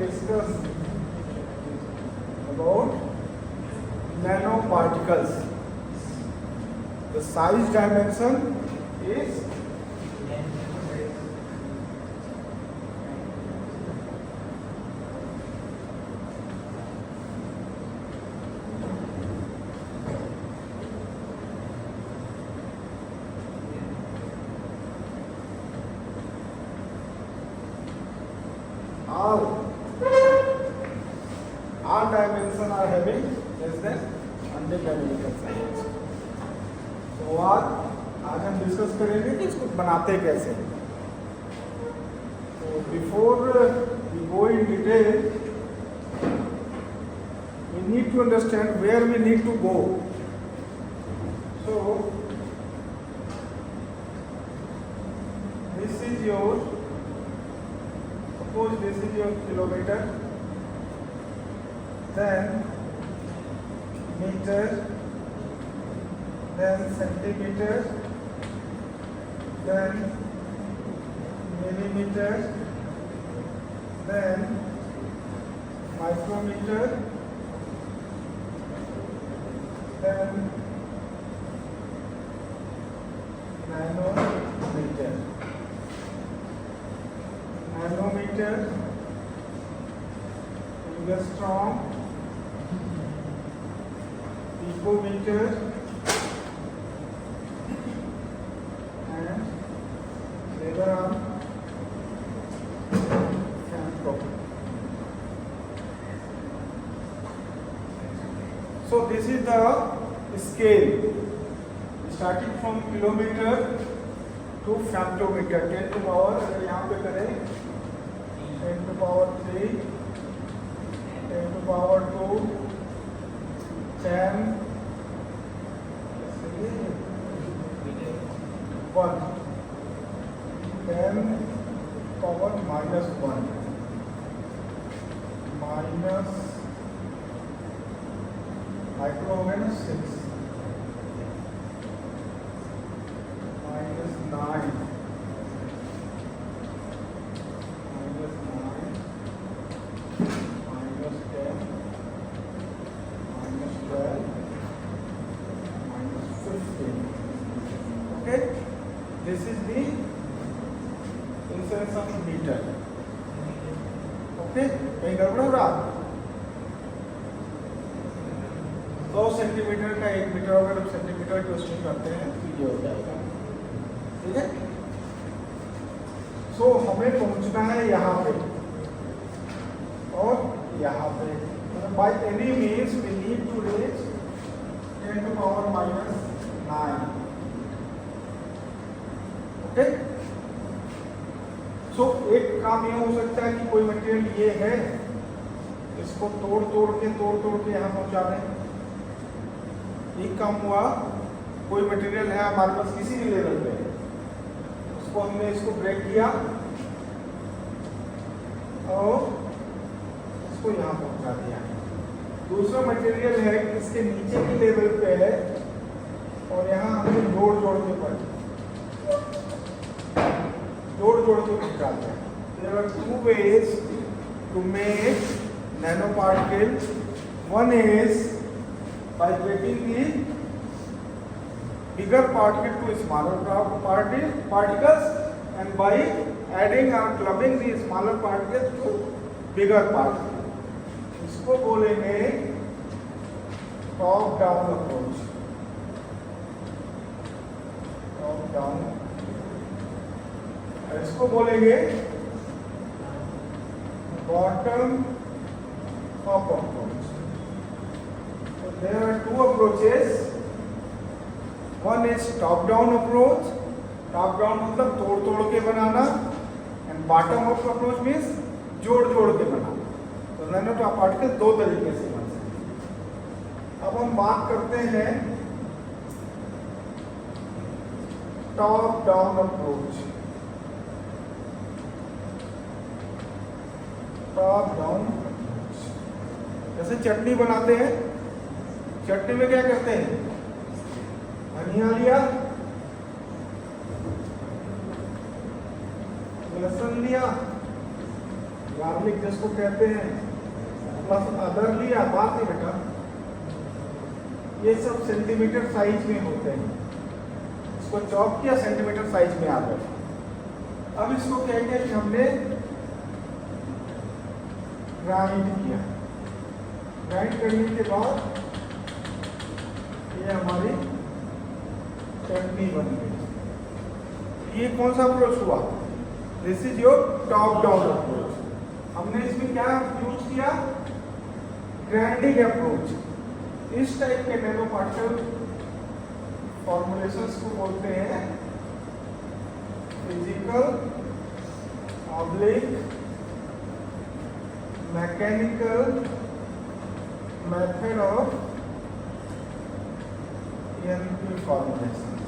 discuss about nanoparticles. The size dimension is all dimension are having less than 100 nanometer size. तो आज हम discuss करेंगे कि इसको बनाते कैसे. तो before we go in detail we need to understand where we need to go. So this is your, suppose this is your kilometer, then meter, then centimeter, then millimeter, then micrometer, then nanometer. Nanometer, angstrom, picometer, and later on femtocopter. So this is the scale starting from kilometer to femtometer. 10 to power, अगर यहाँ पे करें 10 to power 3, 10 to power 2, 10, 1, 10 power minus 1, minus micro हो गया ना 6, minus 9, minus 9, minus 10, minus 12, minus 15. Okay, this is the instance of meter. Okay, कहीं गड़बड़ हो रहा? 100 सेंटीमीटर का 1 मीटर होगा, जब सेंटीमीटर क्वेश्चन करते हैं तो ये हो जाएगा. ठीक है. सो हमें पहुंचना है यहाँ पे और यहाँ पे. By any means we need to reach 10 to power minus 9. Okay. So एक काम ये हो सकता है कि कोई मटेरियल ये है, इसको तोड़ तोड़ के यहाँ पहुंचा दें. एक काम हुआ, कोई मटेरियल है हमारे पास किसी भी लेवल पे, उसको हमने इसको ब्रेक किया और इसको यहाँ पहुंचा दिया. दूसरा मटेरियल है इसके नीचे के लेवल पे है और यहाँ हमने जोड़ के पहुंचा दिया. There are two ways to make nanoparticle. One is by breaking the bigger particle to smaller particles, and by adding or clubbing the smaller particles to bigger particles. इसको बोलेंगे top down approach. Top down. इसको बोलेंगे bottom up approach. There are two approaches. One is top down approach. Top down मतलब तोड़ के बनाना, and bottom up approach means जोड़ के बनाना. तो नैनो पार्टिकल दो तरीके से बन सकते हैं. अब हम बात करते हैं top down approach. Top down approach जैसे चटनी बनाते हैं. चटनी में क्या करते हैं? धनिया लिया, लहसुन लिया, गार्लिक जिसको कहते हैं, प्लस अदर लिया बात नहीं बेटा, ये सब सेंटीमीटर साइज में होते हैं। इसको चॉप किया, सेंटीमीटर साइज में आ गए। अब इसको क्या किया कि हमने ग्राइंड किया। ग्राइंड करने के बाद ये हमारी चटनी बन गई। ये कौन सा अप्रोच हुआ? This is your top down approach. हमने इसमें क्या यूज किया? Grinding approach. इस टाइप के नैनो पार्टिकल फॉर्मुलेशंस को बोलते हैं physical oblique mechanical method of ENP formulations।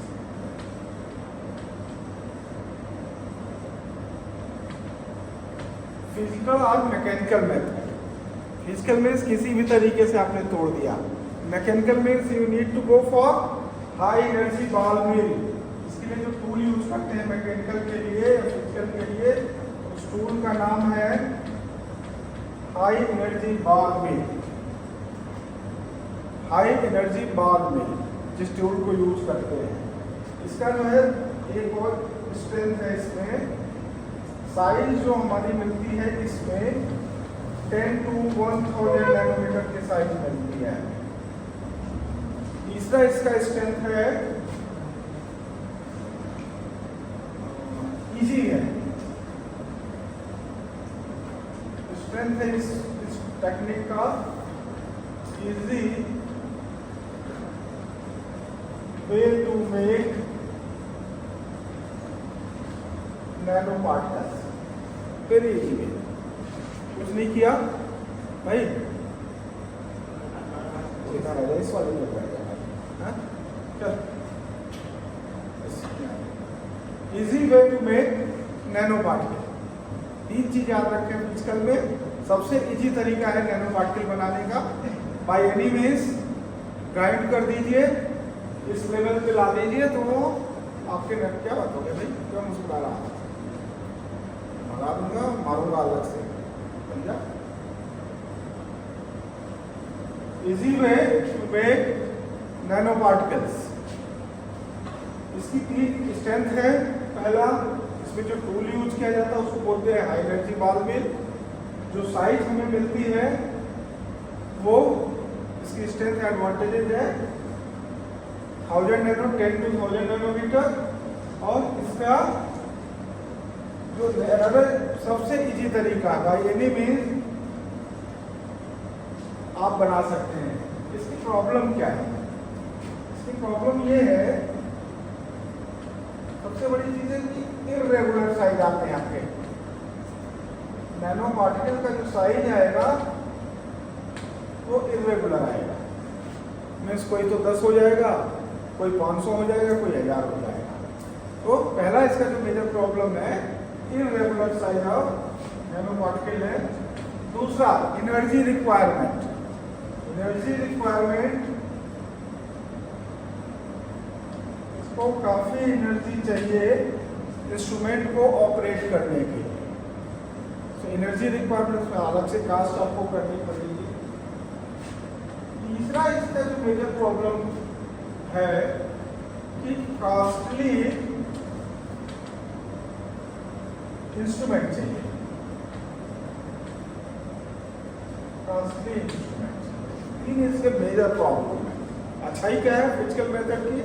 Physical और मैकेनिकल मेथड। फिजिकल मीन्स किसी भी तरीके से आपने तोड़ दिया। Mechanical means you need to go for high energy ball mill. इसके लिए जो टूल यूज करते हैं मैकेनिकल के लिए या फिजिकल के लिए, उस टूल का नाम है हाई एनर्जी बॉल मिल। हाई एनर्जी बॉल मिल जिस टूल को यूज करते हैं। इसका जो है एक और स्ट्रेंथ है, इसमें साइज जो हमारी मिलती है इसमें 10 to 1000 नैनोमीटर की साइज मिलती है। तीसरा इसका स्ट्रेंथ है, इजी है, स्ट्रेंथ है इस टेक्निक का easy way to make nano particles. Very easy way. कुछ नहीं किया भाई, इस वाले में चल। Easy way to make nano particle. 3 चीज याद रखें फिजिकल में। सबसे इजी तरीका है नैनो पार्टिकल बनाने का। बाय एनी मीन्स ग्राइंड कर दीजिए, इस लेवल पे ला दीजिए तो आपके नेट क्या बात हो गया भाई, क्यों मुस्कुरा रहा है? भगा दूंगा, मारूंगा अलग से, समझा? Easy way to make nano particles. इसकी 3 स्ट्रेंथ है। पहला, इसमें जो टूल यूज किया जाता है उसको बोलते हैं हाई एनर्जी बॉल मिल। जो साइज हमें मिलती है वो इसकी स्ट्रेंथ एडवांटेजेस है 1000 नैनो 10 to 1000 नैनोमीटर। और इसका जो सबसे इजी तरीका बाय एनी मीन्स आप बना सकते हैं। इसकी प्रॉब्लम क्या है? इसकी प्रॉब्लम ये है, सबसे बड़ी चीज है कि इर्रेगुलर साइज आते हैं आपके। नैनो पार्टिकल का जो साइज आएगा वो इर्रेगुलर आएगा। मीन्स कोई तो 10 हो जाएगा, कोई 500 हो जाएगा, कोई 1000 हो जाएगा। तो पहला इसका जो मेजर प्रॉब्लम है irregular size of nano particle है। दूसरा, एनर्जी रिक्वायरमेंट। एनर्जी रिक्वायरमेंट, इसको काफी एनर्जी चाहिए इंस्ट्रूमेंट को ऑपरेट करने के लिए। तो एनर्जी रिक्वायरमेंट में अलग से कास्ट आपको करनी पड़ेगी। तीसरा इसका जो मेजर प्रॉब्लम है कि कॉस्टली इंस्ट्रूमेंट चाहिए। कॉस्टली इंस्ट्रूमेंट, 3 इसके मेजर प्रॉब्लम है। अच्छाई क्या है फिजिकल मेथड की?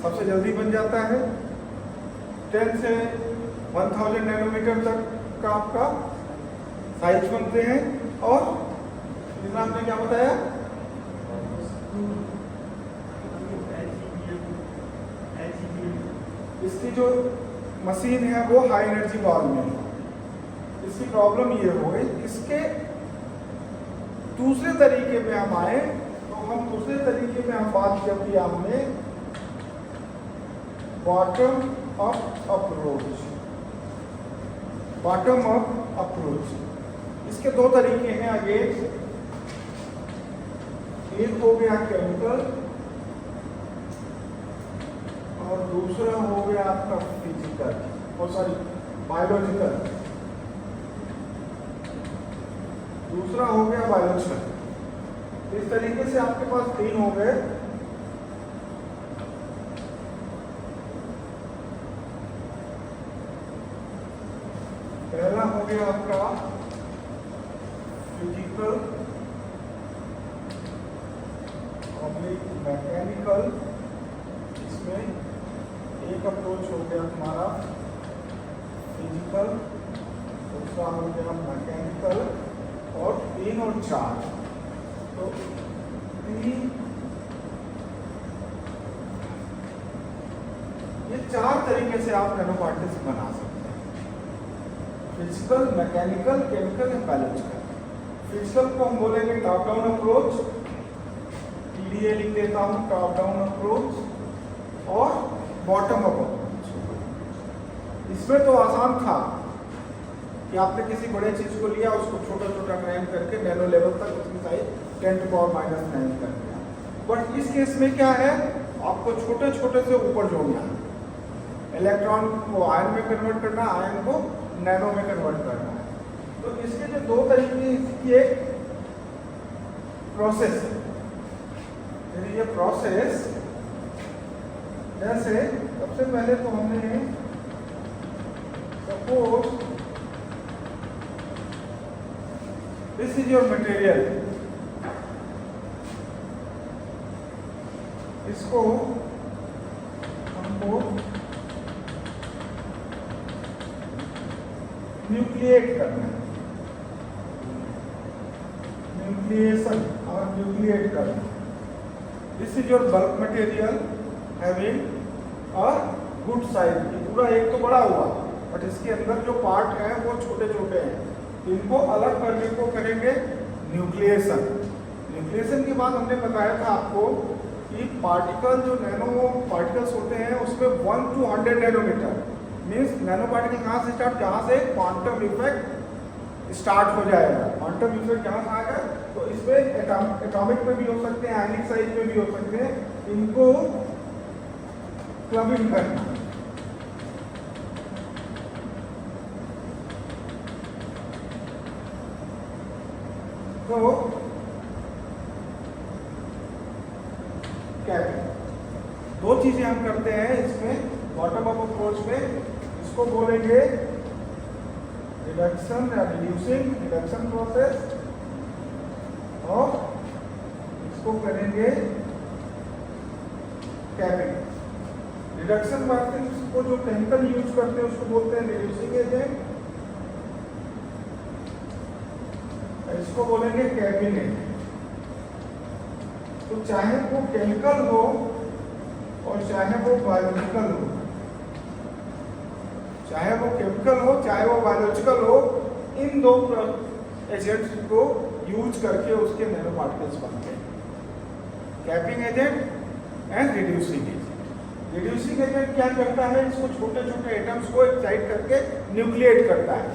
सबसे जल्दी बन जाता है। 10 से 1000 नैनोमीटर तक का आपका साइज बनते हैं। और तीसरा आपने क्या बताया? इसकी जो मशीन है वो हाई एनर्जी बॉल में है। इसकी प्रॉब्लम ये हो गई। इसके दूसरे तरीके पे हम आए तो हम दूसरे तरीके पे हम बात जब भी हमने bottom up approach. Bottom up approach, इसके 2 तरीके हैं अगेन। एक हो गया केमिकल और दूसरा हो गया आपका फिजिकल और सॉरी बायोलॉजिकल। दूसरा हो गया बायोलॉजिकल। इस तरीके से आपके पास 3 हो गए। पहला हो गया आपका फिजिकल ऑब्लिक मैकेनिकल, इसमें एक अप्रोच हो गया तुम्हारा फिजिकल, दूसरा हो गया मैकेनिकल, और 3 और 4, तो 3 ये 4 तरीके से आप नैनो पार्टिकल्स बना सकते हैं। Physical, mechanical, chemical and biological. Physical को हम बोलेंगे टॉप डाउन अप्रोच, TDA लिख देता हूँ, टॉप डाउन अप्रोच और बॉटम अप अप्रोच। इसमें तो आसान था कि आपने किसी बड़े चीज को लिया, उसको छोटा छोटा ग्राइंड करके नैनो लेवल तक उसकी साइज 10⁻⁹ कर दिया। बट इस केस में क्या है, आपको छोटे छोटे से ऊपर जोड़ना है, इलेक्ट्रॉन को आयन में कन्वर्ट करना, आयन को नैनो में कन्वर्ट करना है। तो इसके जो 2 तरीके की एक प्रोसेस है, ये प्रोसेस जैसे सबसे पहले तो हमने suppose this is your material, इसको हमको न्यूक्लिएट करना है, न्यूक्लिएशन और न्यूक्लिएट करना। This is your bulk material having a good size. पूरा एक तो बड़ा हुआ, बट इसके अंदर जो पार्ट है वो छोटे छोटे हैं, इनको अलग करने को करेंगे न्यूक्लिएशन। न्यूक्लिएशन के बाद हमने बताया था आपको कि पार्टिकल जो नैनो पार्टिकल्स होते हैं उसमें 1 to 100 nanometer means nano particle कहाँ से स्टार्ट, जहाँ से क्वांटम इफेक्ट स्टार्ट हो जाएगा। क्वांटम इफेक्ट जहाँ से आएगा तो इसमें एटॉमिक में भी हो सकते हैं, आयनिक साइज में भी हो सकते हैं, इनको क्लबिंग करना। तो क्या है, 2 चीजें हम करते हैं इसमें बॉटम अप अप्रोच में। इसको बोलेंगे रिडक्शन या रिडक्शन प्रोसेस, और इसको करेंगे कैपिंग। रिडक्शन प्रोसेस को जो केमिकल यूज करते हैं उसको बोलते हैं रिड्यूसिंग एजेंट, इसको बोलेंगे कैपिंग एजेंट। तो चाहे वो केमिकल हो और चाहे वो बायोलॉजिकल हो, चाहे वो केमिकल हो चाहे वो बायोलॉजिकल हो, इन 2 एजेंट्स को यूज करके उसके नैनो पार्टिकल्स बनते हैं, capping agent and reducing agent. Reducing agent क्या करता है, इसको छोटे छोटे एटम्स को एक्साइट करके न्यूक्लिएट करता है।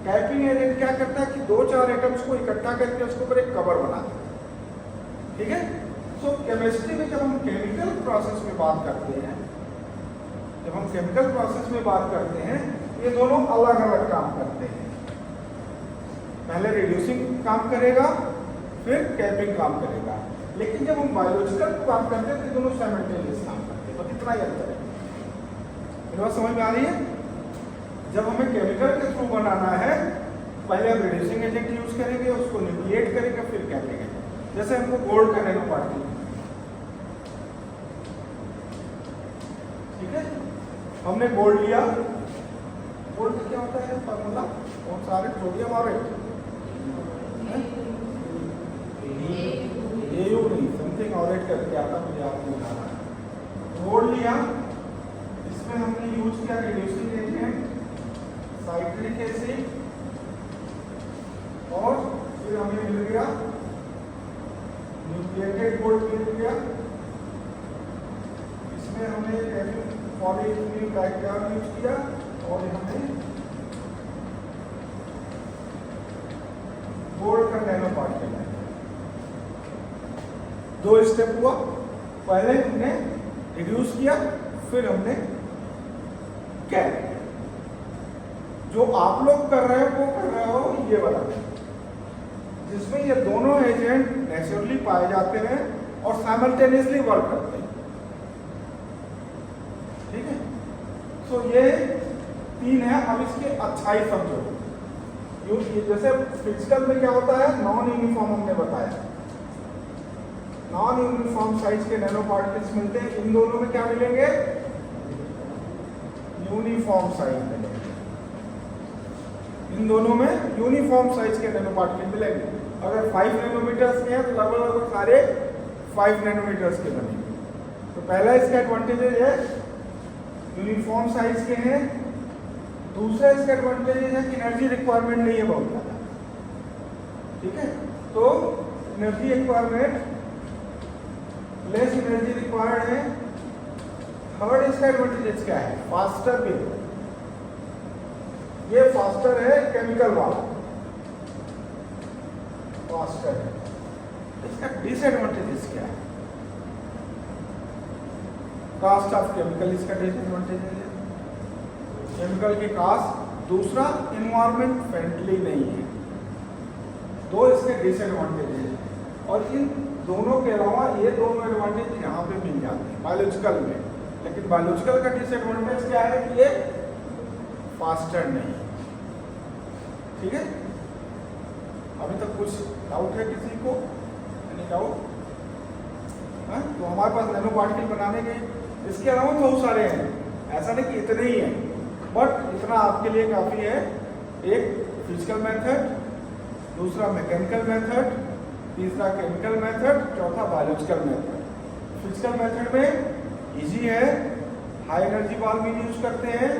कैपिंग एजेंट क्या करता है कि 2-4 एटम्स को इकट्ठा करके उसके ऊपर एक कवर बनाता है। ठीक है, सो केमिस्ट्री में जब हम केमिकल प्रोसेस में बात करते हैं, जब हम केमिकल प्रोसेस में बात करते हैं, ये दोनों अलग अलग काम करते हैं। पहले रिड्यूसिंग काम करेगा, फिर कैपिंग काम करेगा। लेकिन जब हम बायोलॉजिकल की बात करते हैं तो दोनों साइमल्टेनियस काम करते हैं। बस इतना ही अंतर है। मेरी बात समझ में आ रही है? जब हमें केमिकल के थ्रू बनाना है, पहले हम रिड्यूसिंग एजेंट यूज करेंगे, उसको न्यूक्लिएट करेंगे, फिर कैपिंग एजेंट। जैसे हमको गोल्ड का नैनो पार्टिकल, ठीक है, हमने गोल्ड लिया। गोल्ड का क्या होता है फॉर्मूला, बहुत सारे सोडियम और AU नहीं, समथिंग ऑरेट करके आता, मुझे आपको बताना है। गोल्ड लिया, इसमें हमने यूज किया रिड्यूसिंग एजेंट साइट्रिक एसिड, और फिर हमें मिल गया न्यूक्लिएटेड गोल्ड मिल गया। इसमें हमने पॉलीइथीन डाइक्लोराइड यूज किया, और हमने गोल्ड का नैनो पार्टिकल है। 2 स्टेप हुआ, पहले हमने रिड्यूस किया, फिर हमने कैप किया। जो आप लोग कर रहे हो वो कर रहे हो ये वाला, जिसमें ये दोनों एजेंट नेचुरली पाए जाते हैं और साइमल्टेनियसली वर्क करते हैं। ठीक है, सो ये 3 है। अब इसकी अच्छाई समझो। जैसे फिजिकल में क्या होता है, नॉन यूनिफॉर्म हमने बताया, नॉन यूनिफॉर्म साइज के नैनो पार्टिकल्स मिलते हैं। इन दोनों में क्या मिलेंगे, यूनिफॉर्म साइज मिलेंगे। इन दोनों में यूनिफॉर्म साइज के नैनो पार्टिकल मिलेंगे। अगर 5 नैनोमीटर्स के हैं तो लगभग सारे 5 नैनोमीटर्स के बनेंगे। तो पहला इसका एडवांटेज है यूनिफॉर्म साइज के हैं। दूसरा इसका एडवांटेज है कि एनर्जी रिक्वायरमेंट नहीं है बहुत ज़्यादा। ठीक है, तो energy requirement less energy required है। थर्ड इसका एडवांटेज क्या है, फास्टर भी। ये फास्टर है केमिकल वाला, फास्टर है। इसका डिसएडवांटेज क्या है, कास्ट ऑफ केमिकल इसका डिसएडवांटेज है, केमिकल की कास्ट। दूसरा एनवायरमेंट फ्रेंडली नहीं है। 2 इसके डिसएडवांटेज है। और इन दोनों के अलावा ये दोनों एडवांटेज यहाँ पे मिल जाते हैं बायोलॉजिकल में। लेकिन बायोलॉजिकल का डिसएडवांटेज क्या है कि ये फास्टर नहीं। ठीक है, अभी तक कुछ डाउट है किसी को? Any doubt? तो हमारे पास नैनो पार्टिकल बनाने के इसके अलावा बहुत सारे हैं, ऐसा नहीं कि इतने ही हैं, बट इतना आपके लिए काफ़ी है। एक फिजिकल मेथड, दूसरा मैकेनिकल मेथड, तीसरा केमिकल मेथड, चौथा बायोलॉजिकल मेथड। फिजिकल मेथड में इजी है, हाई एनर्जी बॉल्ब यूज करते हैं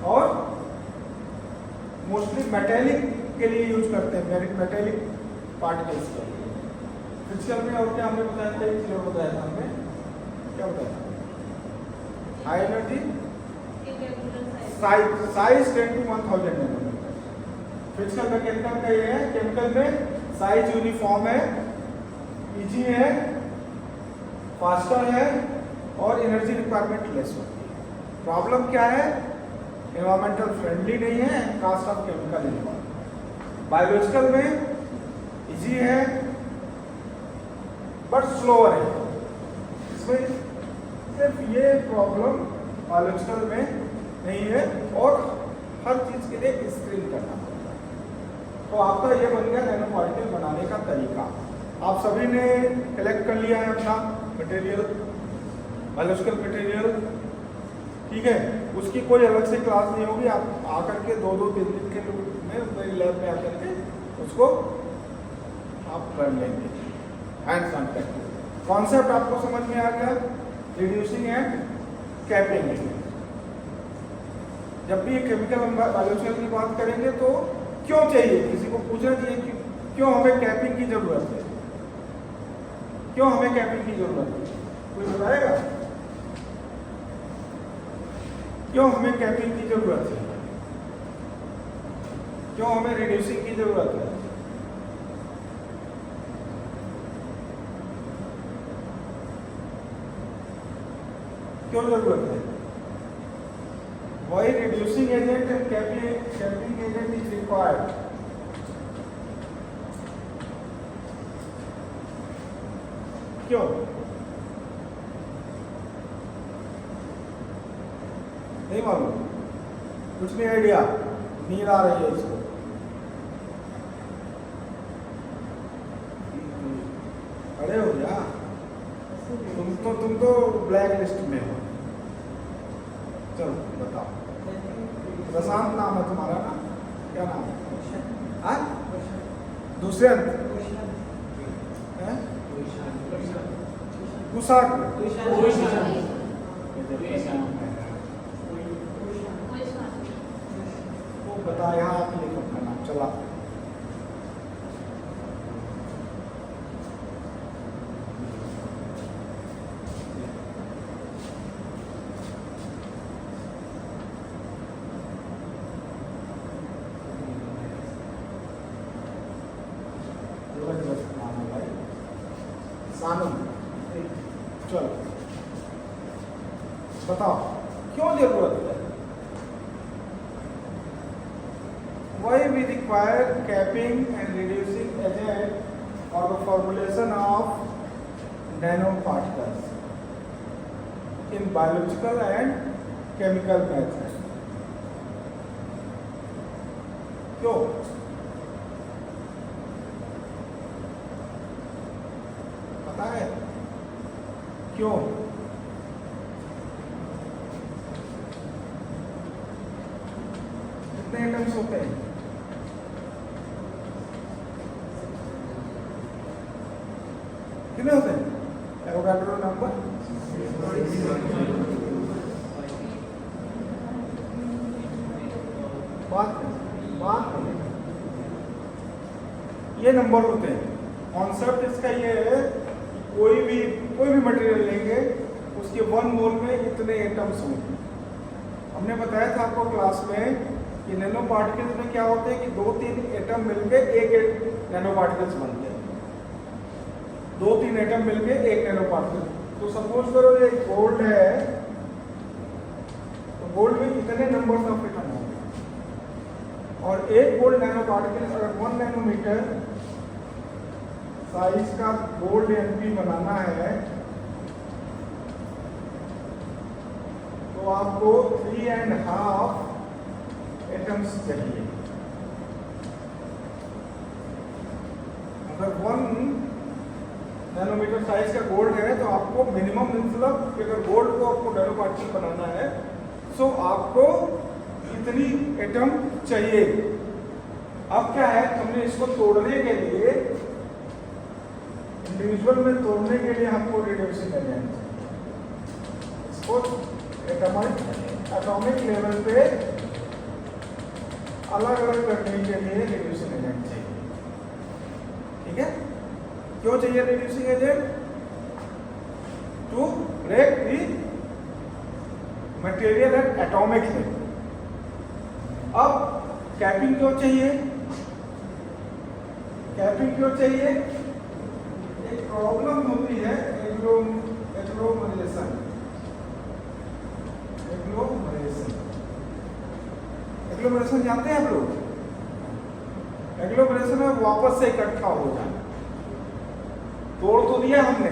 और मोस्टली मेटेलिक के लिए यूज करते हैं, मेटेलिक पार्टिकल्स के लिए। फिजिकल में और क्या हमने बताया था, एक चीज बताया था हमने, क्या बताया था, high energy size 10 to 1000 nanometer. Physical mechanical का ये है, केमिकल में साइज यूनिफॉर्म है, इजी है, फास्टर है और एनर्जी रिक्वायरमेंट लेस होती है। प्रॉब्लम क्या है, एनवायरमेंटल फ्रेंडली नहीं है, cost of chemical involve. Biological में इजी है बट स्लोअर है। इसमें सिर्फ ये प्रॉब्लम बायोलॉजिकल में नहीं है और हर चीज के लिए स्क्रीन करना पड़ता है। तो आपका ये बन गया नैनो पार्टिकल बनाने का तरीका। आप सभी ने कलेक्ट कर लिया है अपना मटेरियल, बायोलॉजिकल मटेरियल। ठीक है, उसकी कोई अलग से क्लास नहीं होगी। आप आकर के 2-3 दिन के में मेरी लैब में आकर के उसको आप कर लेंगे, हैंड्स ऑन प्रैक्टिस। कॉन्सेप्ट आपको समझ में आ गया, रिड्यूसिंग एंड कैपिंग। जब भी केमिकल बायोलॉजिकल की बात करेंगे तो क्यों चाहिए, किसी को पूछना चाहिए कि क्यों हमें कैपिंग की जरूरत है, क्यों हमें कैपिंग की जरूरत है, कोई बताएगा क्यों हमें कैपिंग की जरूरत है, क्यों हमें रिड्यूसिंग की जरूरत है? क्यों जरूरत है? Why reducing agent and capping agent is required? क्यों? नहीं मालूम, कुछ नहीं आइडिया, नींद आ रही है इसको। अरे हो गया, तुम तो ब्लैक लिस्ट में हो। चलो बताओ, प्रशांत नाम है तुम्हारा ना, क्या नाम है? हाँ, दुष्यंत, कुशाक, वो बता, यहाँ आप लिखो अपना नाम। चला चलो बताओ क्यों जरूरत है? why we require capping and reducing agent for the formulation of nanoparticles in biological and chemical method? क्यों? पता है क्यों? कितने एटम्स होते हैं? कितने होते हैं? एवोगाड्रो नंबर बात ये नंबर होते हैं। कॉन्सेप्ट इसका ये है कि कोई भी मटेरियल लेंगे उसके 1 मोल में इतने एटम्स होंगे। हमने बताया था आपको क्लास में कि नैनो पार्टिकल्स में क्या होते हैं कि 2-3 एटम मिलके एक नैनो पार्टिकल्स बनते हैं। 2-3 एटम मिलके एक नैनो पार्टिकल। तो सपोज करो ये गोल्ड है, तो गोल्ड में इतने नंबर ऑफ एटम होंगे और एक गोल्ड नैनो पार्टिकल अगर 1 नैनोमीटर साइज का गोल्ड एनपी बनाना है तो आपको 3.5 एटम्स चाहिए। अगर 1 नैनोमीटर साइज का गोल्ड है तो आपको मिनिमम मतलब अगर गोल्ड को आपको नैनो पार्टिकल बनाना है तो आपको इतनी एटम चाहिए। अब क्या है, हमने इसको तोड़ने के लिए इंडिविजुअल में तोड़ने के लिए हमको रिड्यूसिंग एजेंट चाहिए। इसको एटॉमिक लेवल पे अलग अलग करने के लिए रिड्यूसिंग एजेंट चाहिए। ठीक है, क्यों चाहिए reducing agent? To break the material at atomic level. अब कैपिंग क्यों चाहिए? कैपिंग क्यों चाहिए? एक प्रॉब्लम होती है एग्लोमरेशन। एग्लोमरेशन जानते हैं आप लोग? एग्लोमरेशन में वापस से इकट्ठा हो जाना। तोड़ तो दिया हमने,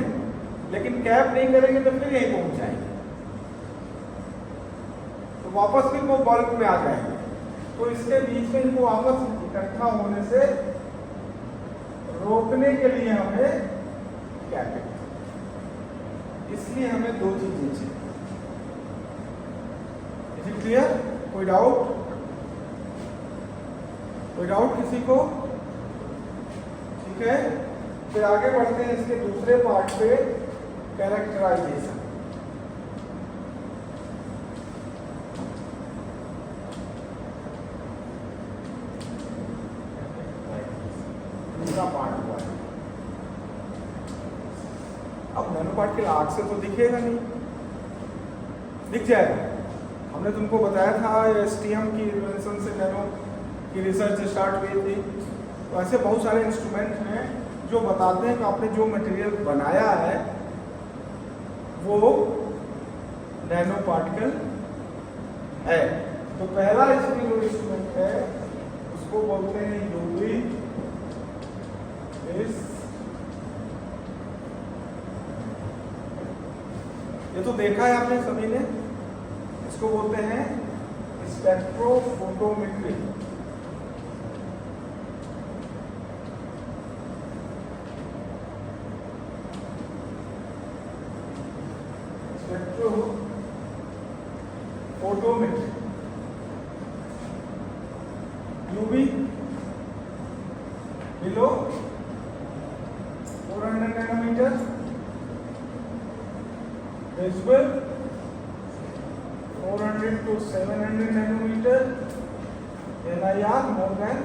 लेकिन कैप नहीं करेंगे तो फिर यहीं पहुंच जाएंगे, तो वापस भी वो बल्क में आ जाएंगे। तो इसके बीच में इनको वापस इकट्ठा होने से रोकने के लिए हमें कैपिंग, इसलिए हमें 2 चीजें चाहिए। Is it clear? कोई डाउट? कोई डाउट किसी को? ठीक है, फिर आगे बढ़ते हैं इसके दूसरे पार्ट पे, कैरेक्टराइजेशन। दूसरा पार्ट हुआ है। अब नैनो पार्टिकल आग से तो दिखेगा नहीं, दिख जाएगा। हमने तुमको बताया था एसटीएम की इन्वेंशन से नैनो की रिसर्च स्टार्ट हुई थी। तो ऐसे बहुत सारे इंस्ट्रूमेंट हैं जो बताते हैं कि आपने जो मटेरियल बनाया है वो नैनो पार्टिकल है। तो पहला इसमें जो इंस्ट्रूमेंट है उसको बोलते हैं यूवी। ये तो देखा है आपने सभी ने, इसको बोलते हैं spectrophotometry. Spectrophotometry UV below 400 nanometer, visual 400 to 700 nanometer, NIR more than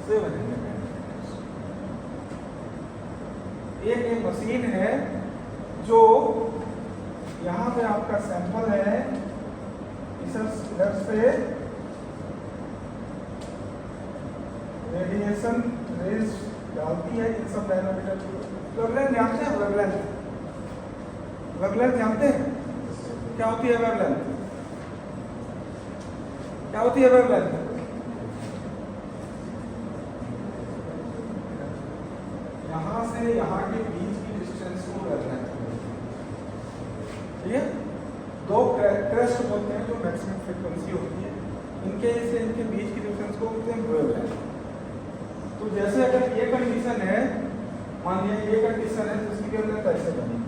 700 nanometers। एक मशीन है जो यहाँ पे आपका सैंपल है, इधर से रेडिएशन रेज डालती है इन सब नैनोमीटर। वेवलेंथ जानते हैं? वेवलेंथ जानते हैं? क्या होती है वेवलेंथ? क्या होती है वेवलेंथ? यहाँ से यहाँ के बीच की डिस्टेंस को वेवलेंथ बोलते हैं। ठीक है, दो क्रेस्ट बोलते हैं जो मैक्सिमम फ्रीक्वेंसी होती है, इनके से इनके बीच की डिस्टेंस को बोलते हैं वेवलेंथ। तो जैसे अगर ये कंडीशन है, मान लिया ये कंडीशन है, तो इसकी वेवलेंथ ऐसे बनेगी।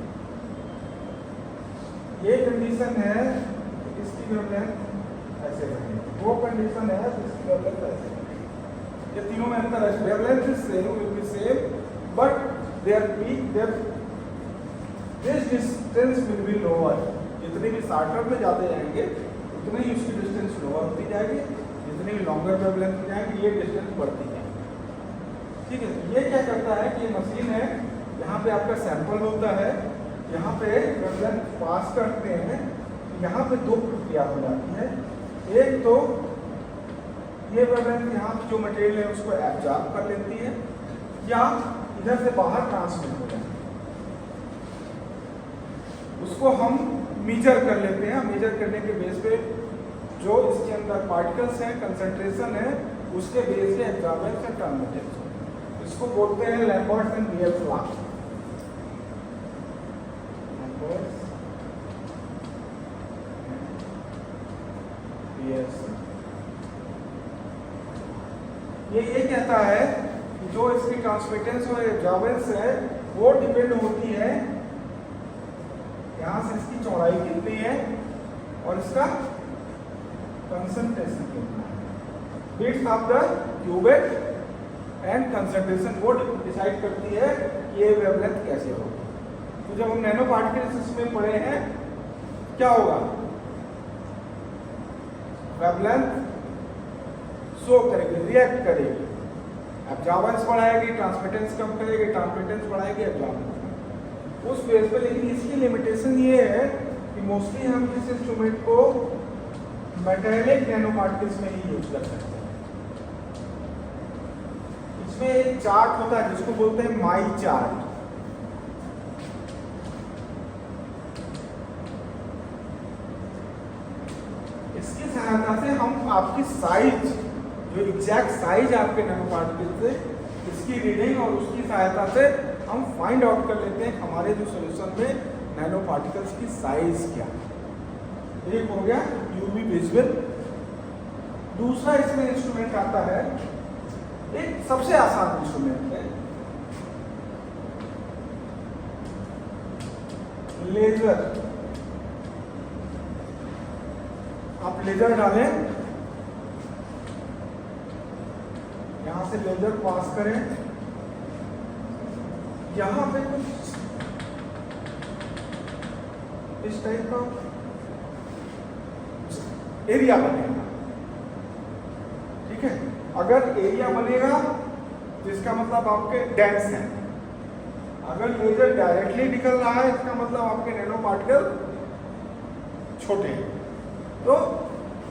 ये कंडीशन है, इसकी वेवलेंथ ऐसे बनेगी। वो कंडीशन है, तो इसकी वेवलेंथ ऐसे बनेगी। ये तीनों में अंतर है। Wavelength is same, will be same, but there this distance will be lower. जितने भी शॉर्टर में जाते जाएंगे उतने ही उसकी डिस्टेंस लोअर होती जाएगी, जितनी भी लॉन्गर वेवलेंथ में जाएंगे ये डिस्टेंस बढ़ती जाएगी। ठीक है, ये क्या करता है कि ये मशीन है, यहाँ पे आपका सैंपल होता है, यहाँ पे वेवलेंथ पास करते हैं, यहाँ पे दो प्रक्रिया हो जाती है। एक तो ये वेवलेंथ यहाँ जो मटेरियल है उसको एब्जॉर्ब कर लेती है, या इधर से बाहर ट्रांसमिट हो जाती है। उसको हम मेजर कर लेते हैं। मेजर करने के बेस पे जो इसके अंदर पार्टिकल्स हैं, कंसंट्रेशन है, उसके बेस पे एब्जॉर्बेंस एंड ट्रांसमिटेंस, इसको बोलते हैं लैम्बर्ट एंड बीएल्स लॉ। ये कहता है कि जो इसकी ट्रांसमिटेंस और एब्जॉर्बेंस है वो डिपेंड होती है यहाँ से इसकी चौड़ाई कितनी है और इसका कंसंट्रेशन कितना है। Bits of the cubic and concentration वो डिसाइड करती है कि ये वेवलेंथ कैसे होगी। तो जब हम नैनो पार्टिकल्स में पढ़े हैं, क्या होगा? वेवलेंथ शो करेगी, रिएक्ट करेगी, एब्जॉर्बेंस बढ़ाएगी, ट्रांसमिटेंस कम करेगी, ट्रांसमिटेंस बढ़ाएगी, एब्जॉर्बेंस उस बेस पे। लेकिन इसकी लिमिटेशन ये है कि मोस्टली हम इस इंस्ट्रूमेंट को मेटेलिक नैनो पार्टिकल्स में ही यूज कर सकते हैं। इसमें एक चार्ट होता है जिसको बोलते हैं माई चार्ट। इसकी सहायता से हम आपकी साइज, जो एग्जैक्ट साइज आपके नैनो पार्टिकल से, इसकी रीडिंग और उसकी सहायता से हम फाइंड आउट कर लेते हैं हमारे जो सॉल्यूशन में नैनो पार्टिकल्स की साइज क्या है। एक हो गया यूवी विजुअल। दूसरा इसमें इंस्ट्रूमेंट आता है, एक सबसे आसान इंस्ट्रूमेंट है लेजर। आप लेजर डालें, यहां से लेजर पास करें, यहां पे कुछ इस टाइप का एरिया बनेगा। ठीक है, अगर एरिया बनेगा तो इसका मतलब आपके डेंस है। अगर लेजर डायरेक्टली निकल रहा है इसका मतलब आपके नैनो पार्टिकल छोटे हैं। तो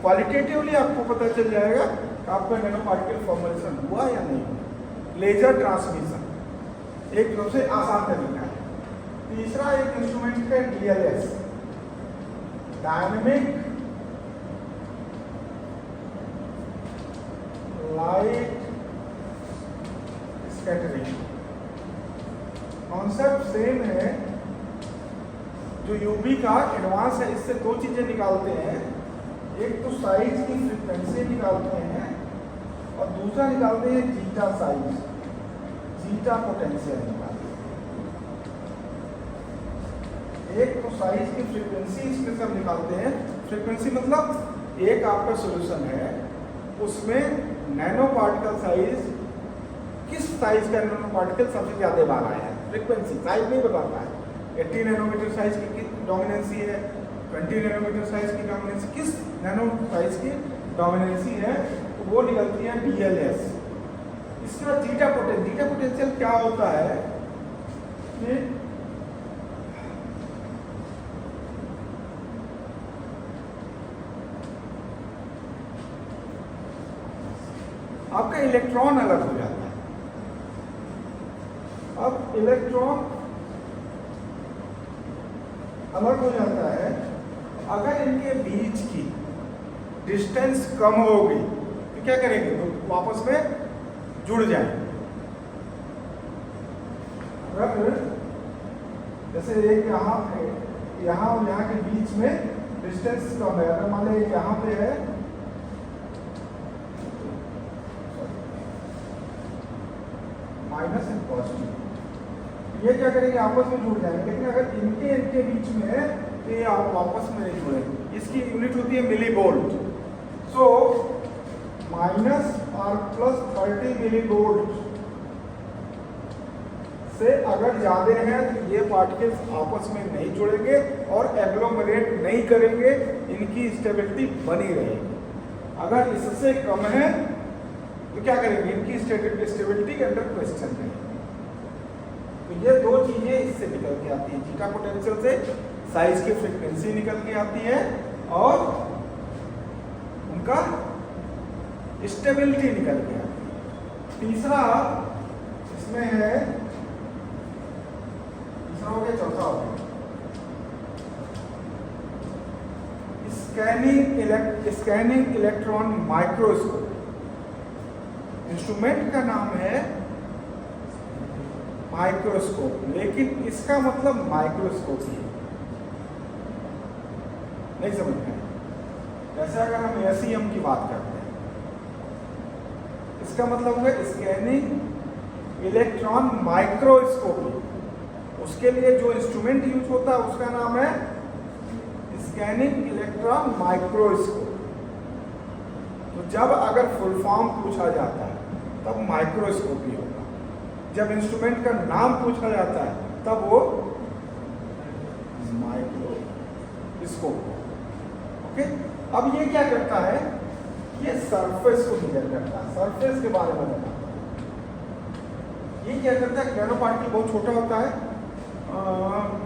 क्वालिटेटिवली आपको पता चल जाएगा कि आपका नैनो पार्टिकल फॉर्मेशन हुआ या नहीं। लेजर ट्रांसमिशन एक सबसे आसान तरीका है। तीसरा एक इंस्ट्रूमेंट है DLS, dynamic light scattering. Concept same है। जो यूवी का एडवांस है, इससे दो चीजें निकालते हैं, एक तो साइज की फ्रीक्वेंसी निकालते हैं और दूसरा निकालते हैं जीटा साइज, जीटा पोटेंशियल निकालते हैं। एक तो साइज की फ्रीक्वेंसी इसके सब निकालते हैं। फ्रीक्वेंसी मतलब एक आपका सॉल्यूशन है, उसमें नैनो पार्टिकल साइज, किस साइज का नैनो पार्टिकल सबसे ज्यादा बार आया है। फ्रीक्वेंसी साइज नहीं बताता है। 80 नैनोमीटर साइज की डोमिनेंसी है, 20 नैनोमीटर साइज की डोमिनेंसी, किस नैनो साइज की डोमिनेंसी है, तो वो निकलती है डीएलएस। इसके बाद जीटा पोटेंशियल क्या होता है कि आपका इलेक्ट्रॉन अलग हो जाता है। अब इलेक्ट्रॉन अलग हो जाता है अगर इनके बीच की डिस्टेंस कम होगी तो क्या करेंगे, तो आपस में जुड़ जाएंगे। अगर जैसे एक यहाँ और यहाँ के बीच में डिस्टेंस कम है, अगर मान लीजिए यहाँ पे है माइनस एंड पॉजिटिव, ये क्या करेंगे, आपस में जुड़ जाएंगे। लेकिन अगर इनके बीच में है तो ये आपस में नहीं जुड़े। इसकी यूनिट होती है मिली वोल्ट। सो माइनस और प्लस 30 मिली वोल्ट से अगर ज्यादा है तो ये पार्टिकल्स आपस में नहीं जुड़ेंगे और एग्लोमरेट नहीं करेंगे, इनकी स्टेबिलिटी बनी रहेगी। अगर इससे कम है तो क्या करेंगे, इनकी स्टेबिलिटी के अंडर क्वेश्चन है। तो ये दो चीजें इससे निकल के आती है, जीटा पोटेंशियल से साइज की फ्रीक्वेंसी निकल के आती है और उनका स्टेबिलिटी निकल के आती है। तीसरा इसमें है, तीसरा हो गया, चौथा हो गया स्कैनिंग इलेक्ट्रॉन माइक्रोस्कोप। इंस्ट्रूमेंट का नाम है माइक्रोस्कोप, लेकिन इसका मतलब माइक्रोस्कोप ही है, नहीं समझ में। जैसे अगर हम एसीएम की बात करते हैं, इसका मतलब है स्कैनिंग इलेक्ट्रॉन माइक्रोस्कोपी। उसके लिए जो इंस्ट्रूमेंट यूज होता है उसका नाम है स्कैनिंग इलेक्ट्रॉन माइक्रोस्कोप। तो जब अगर फुल फॉर्म पूछा जाता है तब माइक्रोस्कोपी होगा, जब इंस्ट्रूमेंट का नाम पूछा जाता है तब वो माइक्रोस्कोप। ओके, अब ये क्या करता है, ये सरफेस को मेजर करता है, सरफेस के बारे में बताता है। ये क्या करता है, नैनो पार्टिकल बहुत छोटा होता है,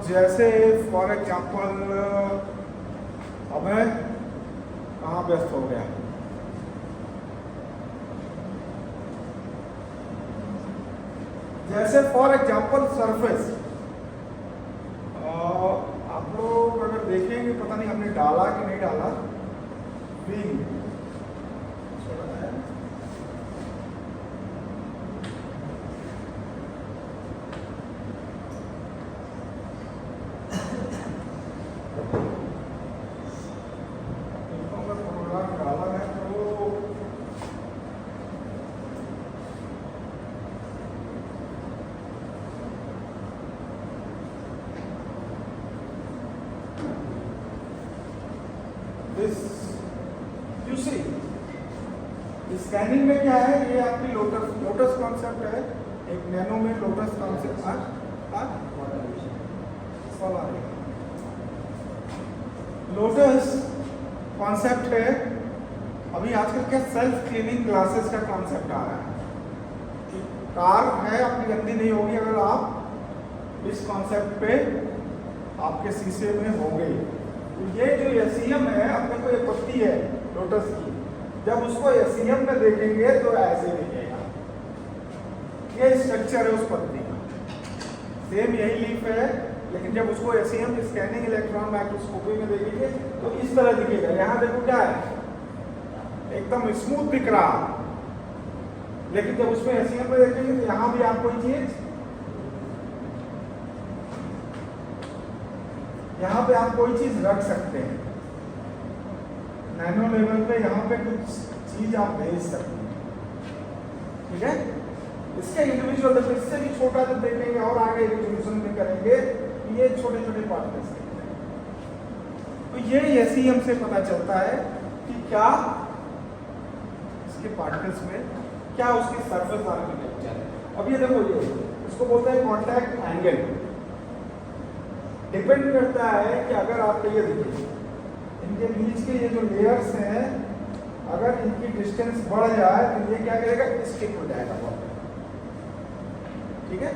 जैसे फॉर एग्जांपल अब मैं कहाँ व्यस्त हो गया, जैसे फॉर एग्जांपल सरफेस। आप लोग अगर देखेंगे, पता नहीं हमने डाला कि नहीं डाला, विंग डाला है तो स्कैनिंग में क्या है, ये आपकी लोटस कॉन्सेप्ट है, एक नैनो में लोटस कॉन्सेप्ट। लोटस कॉन्सेप्ट है। अभी आजकल क्या सेल्फ क्लीनिंग ग्लासेस का कॉन्सेप्ट आ रहा है कि कार है अपनी गंदी नहीं होगी अगर आप इस कॉन्सेप्ट पे आपके शीशे में होंगे। तो ये जो एसीएम है, अपने को ये पत्ती है लोटस की, जब उसको एसीएम में देखेंगे तो ऐसे दिखेगा, ये स्ट्रक्चर है उस पत्ती का, सेम यही लीफ है, लेकिन जब उसको एसीएम स्कैनिंग इलेक्ट्रॉन माइक्रोस्कोपी में देखेंगे तो इस तरह दिखेगा। यहाँ देखो क्या है, एकदम स्मूथ दिख रहा, लेकिन जब उसमें एसीएम में देखेंगे तो यहाँ भी आप कोई चीज, यहाँ पे आप कोई चीज रख सकते हैं, नैनो लेवल पे यहाँ पे कुछ चीज आप भेज सकते हैं, ठीक है। इसके इंडिविजुअल, इससे भी छोटा जब देखेंगे और आगे रिजोल्यूशन में करेंगे, ये छोटे छोटे पार्टिकल्स दिखते हैं। तो ये एसीएम से पता चलता है कि क्या इसके पार्टिकल्स में क्या उसकी सरफेस आर्किटेक्चर है। अब ये देखो, ये इसको बोलते हैं कांटेक्ट एंगल। डिपेंड करता है कि अगर आप ये देखिए, इनके बीच के ये जो लेयर्स हैं, अगर इनकी डिस्टेंस बढ़ जाए तो ये क्या करेगा, स्टिक हो जाएगा वाटर, ठीक है।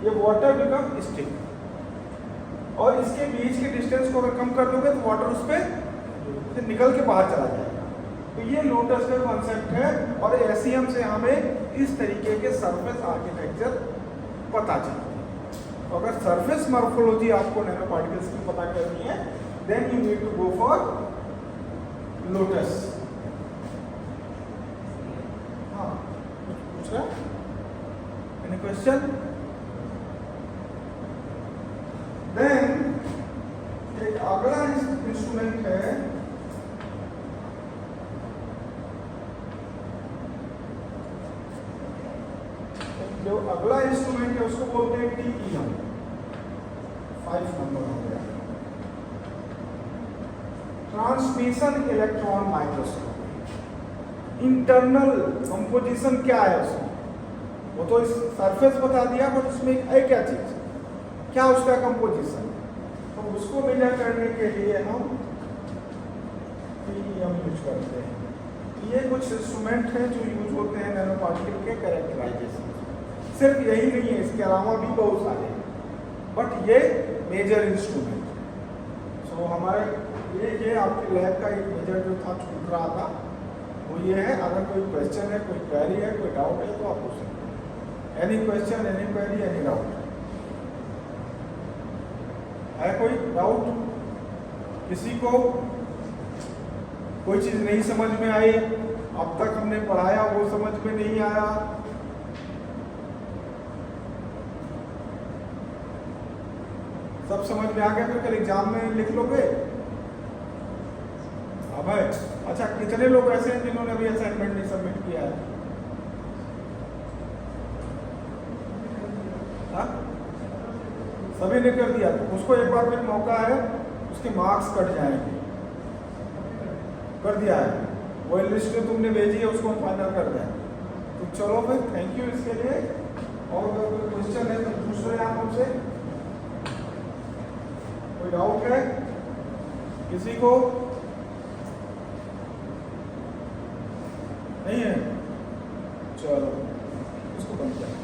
ये वाटर बिकम स्टिक, और इसके बीच की डिस्टेंस को अगर कम कर दोगे तो वाटर उस पर निकल के बाहर चला जाएगा। तो ये लोटस का कॉन्सेप्ट है, और एसीएम से हमें इस तरीके के सरफेस आर्किटेक्चर पता चलता है। तो अगर सरफेस मॉर्फोलॉजी आपको नैनो पार्टिकल्स की पता करनी है, then you need to go for lotus. हाँ, पूछ रहा? Any question? देन एक अगला इंस्ट्रूमेंट है, जो अगला इंस्ट्रूमेंट है उसको बोलते हैं TEM। 5 नंबर हो गया, transmission electron microscopy. Internal composition क्या है उसमें, वो तो इस सरफेस बता दिया, बट उसमें है क्या चीज, क्या उसका कंपोजिशन, तो उसको मेजर करने के लिए हम TEM यूज करते हैं। ये कुछ इंस्ट्रूमेंट हैं जो यूज होते हैं नैनो पार्टिकल के कैरेक्टराइजेशन। सिर्फ यही नहीं है, इसके अलावा भी बहुत सारे, बट ये मेजर इंस्ट्रूमेंट। सो हमारे ये आपके लैब का एक मेजर जो था छूट रहा था वो ये है। अगर कोई क्वेश्चन है, कोई क्वेरी है, कोई डाउट है तो आप पूछ सकते हैं। Any question, any query, any doubt है? कोई डाउट किसी को? कोई चीज नहीं समझ में आई, अब तक हमने पढ़ाया वो समझ में नहीं आया, सब समझ में आ गया, फिर कल एग्जाम में लिख लोगे? अब है। अच्छा, कितने लोग ऐसे हैं जिन्होंने अभी असाइनमेंट नहीं सबमिट किया है? हाँ, सभी ने कर दिया, तो उसको एक बार फिर मौका है, उसके मार्क्स कट जाएंगे। कर दिया है, वो लिस्ट जो तुमने भेजी है उसको हम फाइनल कर दें। तो चलो फिर, थैंक यू इसके लिए। और अगर कोई क्वेश्चन है तो पूछ रहे हैं आप हमसे, कोई डाउट है किसी को? नहीं है? चलो इसको बंद करें।